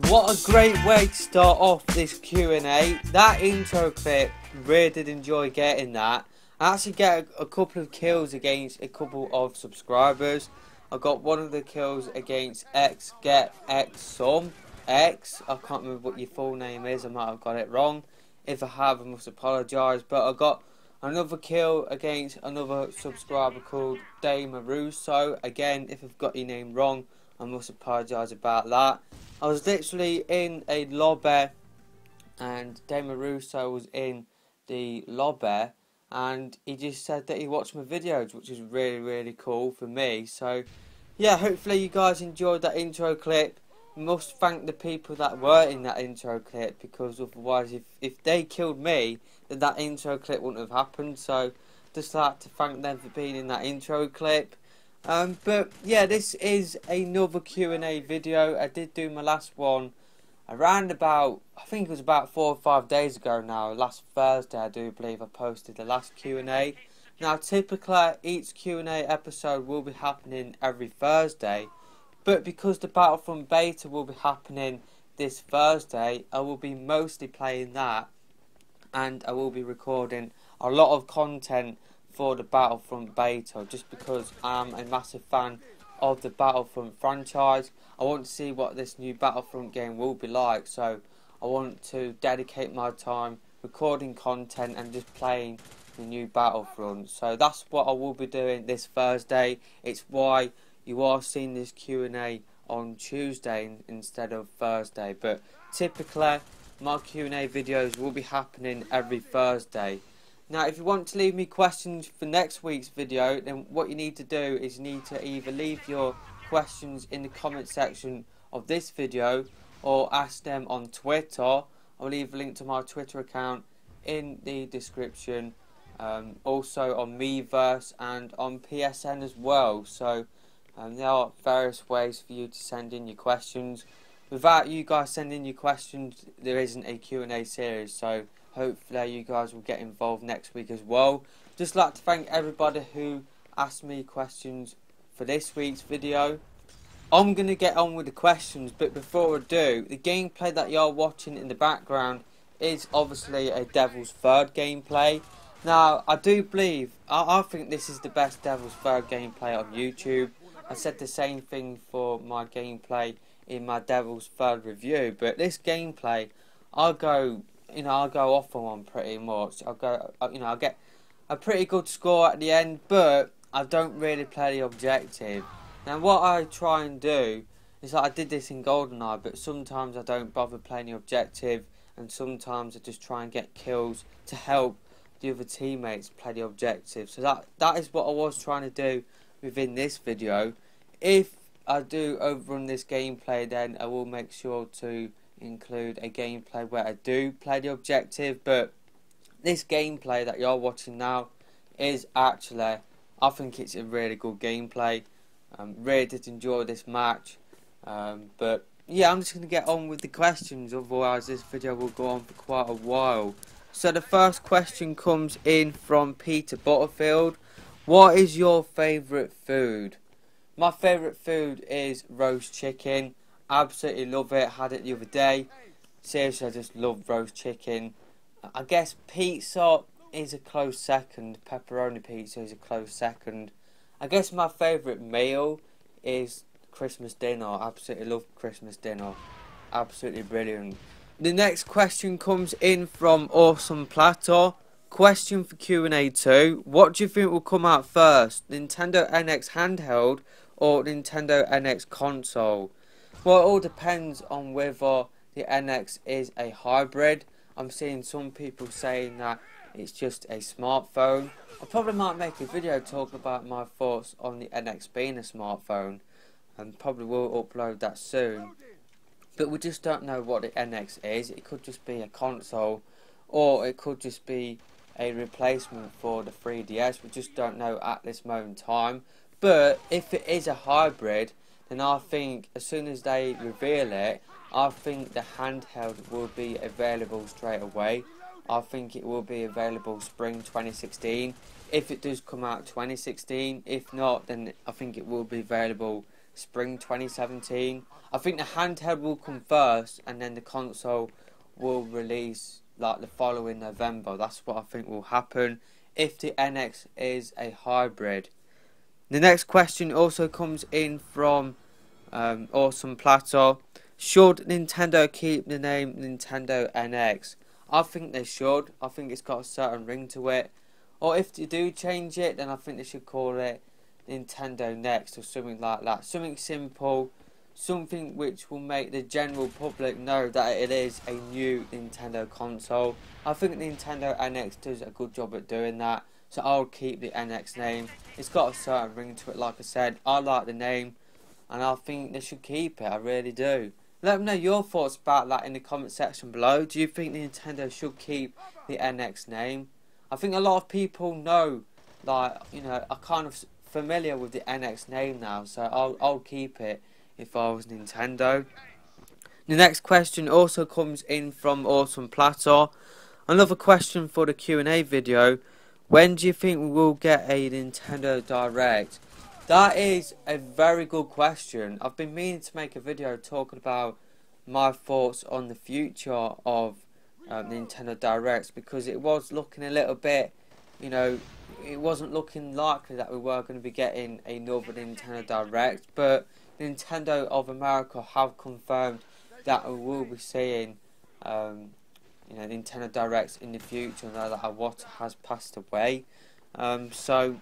What a great way to start off this Q&A. That intro clip, really did enjoy getting that. I actually get a couple of kills against a couple of subscribers. I got one of the kills against X Get X Some X. I can't remember what your full name is, I might have got it wrong. If I have, I must apologise. But I got another kill against another subscriber called Dame Russo. Again, if I've got your name wrong, I must apologise about that. I was literally in a lobby and Dame Russo was in the lobby and he just said that he watched my videos, which is really cool for me. So yeah, hopefully you guys enjoyed that intro clip. Must thank the people that were in that intro clip, because otherwise if they killed me, then that intro clip wouldn't have happened. So just like to thank them for being in that intro clip. But yeah, this is another Q&A video. I did do my last one around about, I think it was about 4 or 5 days ago now. Last Thursday, I do believe I posted the last Q&A. Now, typically, each Q&A episode will be happening every Thursday. But because the Battlefront beta will be happening this Thursday, I will be mostly playing that. And I will be recording a lot of content for the Battlefront beta, just because I'm a massive fan of the Battlefront franchise. I want to see what this new Battlefront game will be like, so I want to dedicate my time recording content and just playing the new Battlefront. So that's what I will be doing this Thursday. It's why you are seeing this Q&A on Tuesday instead of Thursday. But typically my Q&A videos will be happening every Thursday. Now, if you want to leave me questions for next week's video, then what you need to do is you need to either leave your questions in the comment section of this video or ask them on Twitter. I'll leave a link to my Twitter account in the description, also on Miiverse and on PSN as well. So there are various ways for you to send in your questions. Without you guys sending your questions, there isn't a Q&A series, so hopefully you guys will get involved next week as well. Just like to thank everybody who asked me questions for this week's video. I'm going to get on with the questions, but before I do, the gameplay that you're watching in the background is obviously a Devil's Third gameplay. Now, I do believe, I think this is the best Devil's Third gameplay on YouTube. I said the same thing for my gameplay in my Devil's Third review, but this gameplay, I'll go off on one pretty much. I'll get a pretty good score at the end, but I don't really play the objective. Now, what I try and do is that I did this in GoldenEye, but sometimes I don't bother playing the objective, and sometimes I just try and get kills to help the other teammates play the objective. So that is what I was trying to do within this video. If I do overrun this gameplay, then I will make sure to include a gameplay where I do play the objective. But this gameplay that you're watching now is actually, I think it's a really good gameplay. Really did enjoy this match, but yeah, I'm just going to get on with the questions, otherwise this video will go on for quite a while. So the first question comes in from Peter Butterfield. What is your favourite food? My favourite food is roast chicken. Absolutely love it. Had it the other day. Seriously, I just love roast chicken. I guess pizza is a close second. Pepperoni pizza is a close second. I guess my favourite meal is Christmas dinner. Absolutely love Christmas dinner. Absolutely brilliant. The next question comes in from Awesome Platter. Question for Q&A 2. What do you think will come out first? Nintendo NX handheld or Nintendo NX console? Well, it all depends on whether the NX is a hybrid. I'm seeing some people saying that it's just a smartphone. I probably might make a video talking about my thoughts on the NX being a smartphone, and probably will upload that soon. But we just don't know what the NX is. It could just be a console, or it could just be a replacement for the 3DS. We just don't know at this moment in time. But if it is a hybrid, then I think as soon as they reveal it, I think the handheld will be available straight away. I think it will be available spring 2016. If it does come out 2016, if not, then I think it will be available spring 2017. I think the handheld will come first, and then the console will release like the following November. That's what I think will happen if the NX is a hybrid. The next question also comes in from Awesome Platter. Should Nintendo keep the name Nintendo NX? I think they should. I think it's got a certain ring to it. Or if they do change it, then I think they should call it Nintendo Next or something like that. Something simple, something which will make the general public know that it is a new Nintendo console. I think Nintendo NX does a good job at doing that, so I'll keep the NX name. It's got a certain ring to it, like I said. I like the name, and I think they should keep it. I really do. Let me know your thoughts about that in the comment section below. Do you think Nintendo should keep the NX name? I think a lot of people know, like, you know, are kind of familiar with the NX name now, so I'll keep it if I was Nintendo. The next question also comes in from Awesome Platter. Another question for the Q&A video. When do you think we will get a Nintendo Direct? That is a very good question. I've been meaning to make a video talking about my thoughts on the future of Nintendo Directs, because it was looking a little bit, you know, it wasn't looking likely that we were going to be getting another Nintendo Direct, but Nintendo of America have confirmed that we will be seeing you know, Nintendo Directs in the future now that Iwata has passed away. So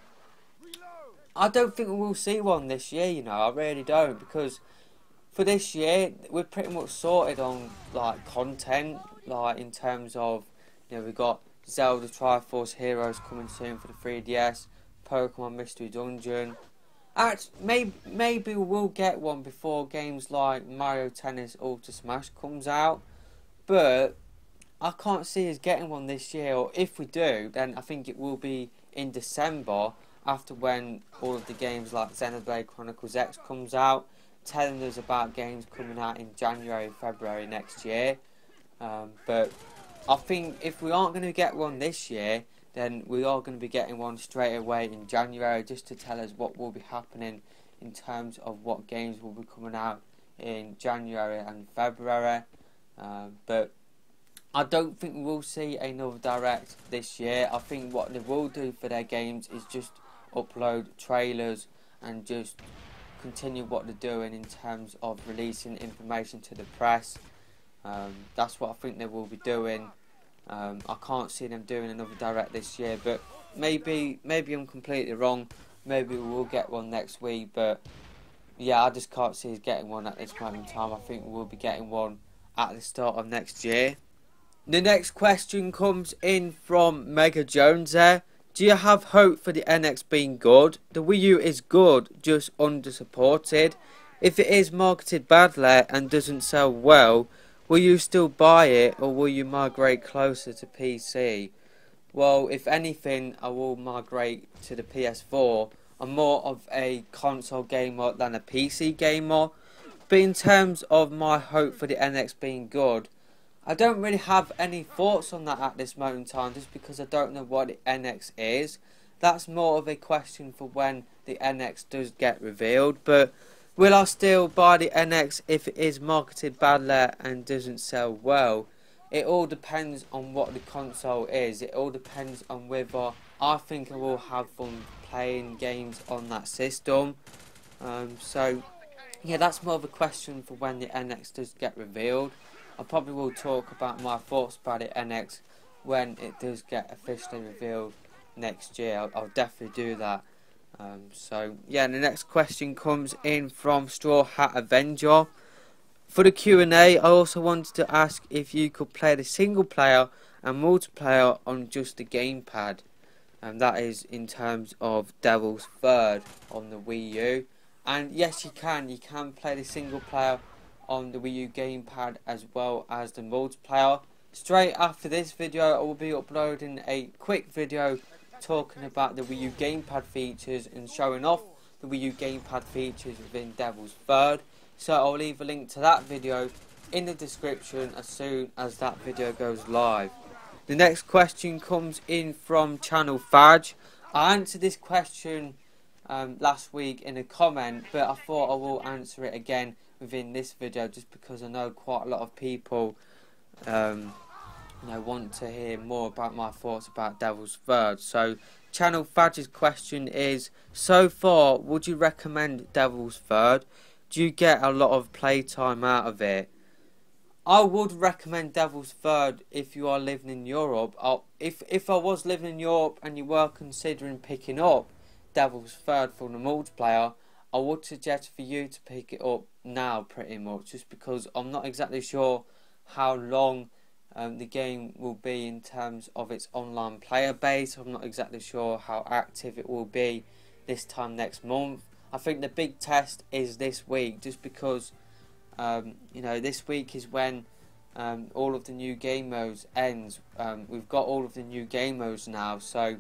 I don't think we will see one this year, you know, I really don't, because for this year we're pretty much sorted on like content, like in terms of, you know, we've got Zelda Triforce Heroes coming soon for the 3DS, Pokemon Mystery Dungeon. Actually, maybe we will get one before games like Mario Tennis Ultra Smash comes out, but I can't see us getting one this year, or if we do, then I think it will be in December, after when all of the games like Xenoblade Chronicles X comes out, telling us about games coming out in January, February next year. But I think if we aren't going to get one this year, then we are going to be getting one straight away in January, just to tell us what will be happening in terms of what games will be coming out in January and February. But I don't think we'll see another Direct this year. I think what they will do for their games is just upload trailers and just continue what they're doing in terms of releasing information to the press. That's what I think they will be doing. I can't see them doing another Direct this year, but maybe I'm completely wrong. Maybe we will get one next week, but yeah, I just can't see us getting one at this moment in time. I think we will be getting one at the start of next year. The next question comes in from Mega Jones there. Do you have hope for the NX being good? The Wii U is good, just under-supported. If it is marketed badly and doesn't sell well, will you still buy it, or will you migrate closer to PC? Well, if anything, I will migrate to the PS4. I'm more of a console gamer than a PC gamer. But in terms of my hope for the NX being good, I don't really have any thoughts on that at this moment in time, just because I don't know what the NX is. That's more of a question for when the NX does get revealed. But will I still buy the NX if it is marketed badly and doesn't sell well? It all depends on what the console is. It all depends on whether I think I will have fun playing games on that system. So yeah, that's more of a question for when the NX does get revealed. I probably will talk about my thoughts about the NX when it does get officially revealed next year. I'll definitely do that. So yeah, the next question comes in from Straw Hat Avenger. For the Q&A, I also wanted to ask if you could play the single player and multiplayer on just the gamepad. And that is in terms of Devil's Third on the Wii U. And yes, you can play the single player on the Wii U gamepad as well as the multiplayer. Straight after this video, I will be uploading a quick video talking about the Wii U gamepad features and showing off the Wii U gamepad features within Devil's Third. So I'll leave a link to that video in the description as soon as that video goes live. The next question comes in from Channel Fadge. I answered this question last week in a comment, but I thought I will answer it again within this video, just because I know quite a lot of people want to hear more about my thoughts about Devil's Third. So Channel Fadge's question is, so far, would you recommend Devil's Third? Do you get a lot of playtime out of it? I would recommend Devil's Third if you are living in Europe. If I was living in Europe and you were considering picking up Devil's Third for the multiplayer, I would suggest for you to pick it up now, pretty much, just because I'm not exactly sure how long the game will be in terms of its online player base. I'm not exactly sure how active it will be this time next month. I think the big test is this week, just because this week is when all of the new game modes ends. We've got all of the new game modes now, so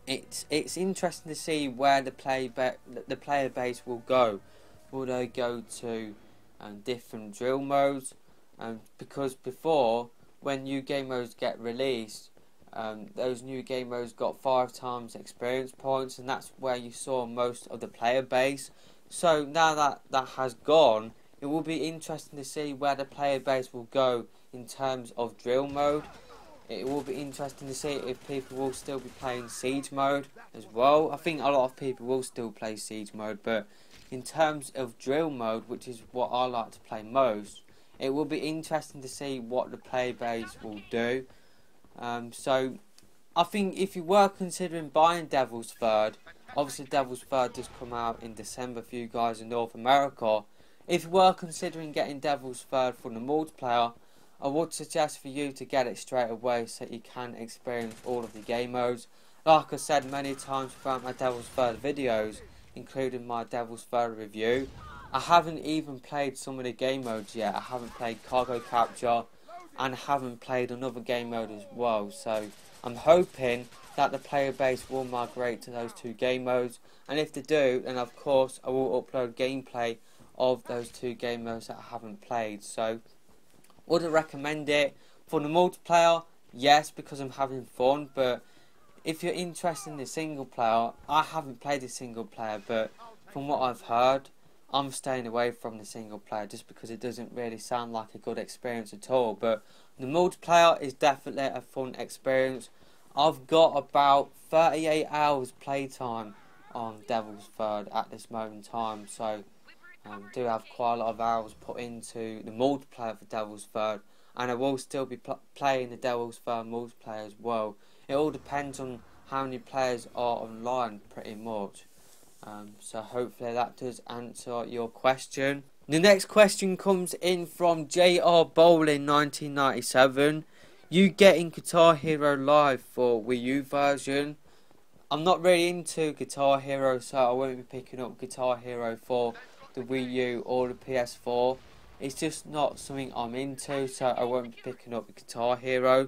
it's interesting to see where the player base will go. Will they go to different drill modes? Because before, when new game modes get released, those new game modes got 5 times experience points, and that's where you saw most of the player base. So now that that has gone, it will be interesting to see where the player base will go in terms of drill mode. It will be interesting to see if people will still be playing siege mode as well. I think a lot of people will still play siege mode, but in terms of drill mode, which is what I like to play most, it will be interesting to see what the player base will do. So I think if you were considering buying Devil's Third, obviously Devil's Third just come out in December for you guys in North America. If you were considering getting Devil's Third for the multiplayer, I would suggest for you to get it straight away so you can experience all of the game modes. Like I said many times throughout my Devil's Third videos, including my Devil's Third review, I haven't even played some of the game modes yet. I haven't played Cargo Capture, and I haven't played another game mode as well. So I'm hoping that the player base will migrate to those 2 game modes, and if they do, then of course I will upload gameplay of those 2 game modes that I haven't played. So would I recommend it for the multiplayer? Yes, because I'm having fun. But if you're interested in the single player, I haven't played the single player, but from what I've heard, I'm staying away from the single player just because it doesn't really sound like a good experience at all. But the multiplayer is definitely a fun experience. I've got about 38 hours playtime on Devil's Third at this moment in time, so do have quite a lot of hours put into the multiplayer for Devil's Third, and I will still be playing the Devil's Third multiplayer as well. It all depends on how many players are online, pretty much. So hopefully that does answer your question. The next question comes in from JR Bowling 1997. You getting Guitar Hero Live for Wii U version? I'm not really into Guitar Hero, so I won't be picking up Guitar Hero for the Wii U or the PS4. It's just not something I'm into, so I won't be picking up Guitar Hero.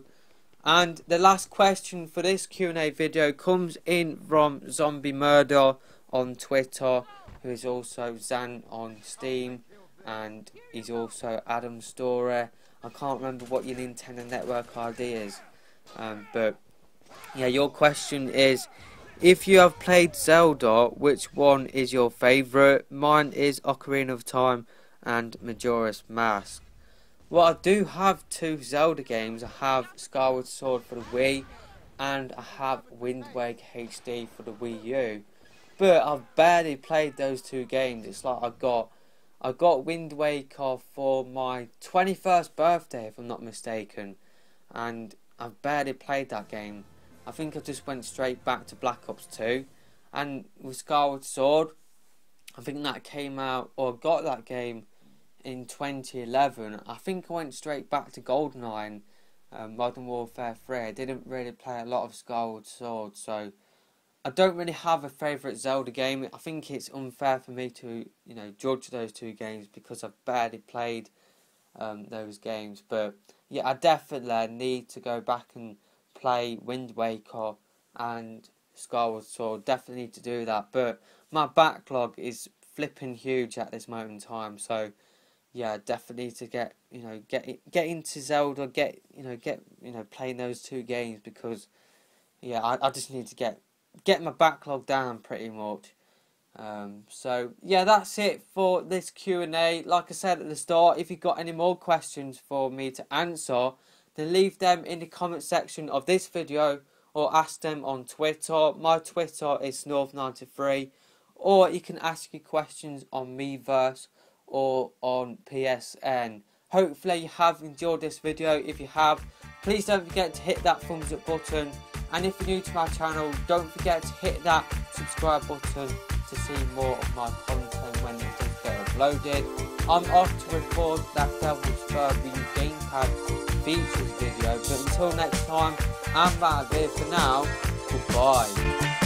And the last question for this Q&A video comes in from Zombie Murder on Twitter, who is also Zan on Steam, and he's also Adam Story. I can't remember what your Nintendo Network ID is, but yeah, your question is, if you have played Zelda, which one is your favourite? Mine is Ocarina of Time and Majora's Mask. Well, I do have 2 Zelda games. I have Skyward Sword for the Wii, and I have Wind Waker HD for the Wii U. But I've barely played those 2 games. It's like I got Wind Waker for my 21st birthday, if I'm not mistaken, and I've barely played that game. I think I just went straight back to Black Ops 2, and with Skyward Sword, I think that came out, or got that game in 2011. I think I went straight back to GoldenEye, Modern Warfare 3. I didn't really play a lot of Skyward Sword, so I don't really have a favourite Zelda game. I think it's unfair for me to, judge those 2 games because I've barely played those games. But yeah, I definitely need to go back and play Wind Waker and Skyward Sword. Definitely need to do that. But my backlog is flipping huge at this moment in time. So yeah, definitely need to get into Zelda, playing those 2 games, because yeah, I just need to get my backlog down pretty much. So yeah, that's it for this Q&A. Like I said at the start, if you've got any more questions for me to answer, then leave them in the comment section of this video or ask them on Twitter. My Twitter is North93, or you can ask your questions on Meverse or on PSN. Hopefully you have enjoyed this video. If you have, please don't forget to hit that thumbs up button, and if you're new to my channel, don't forget to hit that subscribe button to see more of my content when it does get uploaded. I'm off to record that Devil's Furby gamepad features video, but until next time, I'm out of here for now. Goodbye.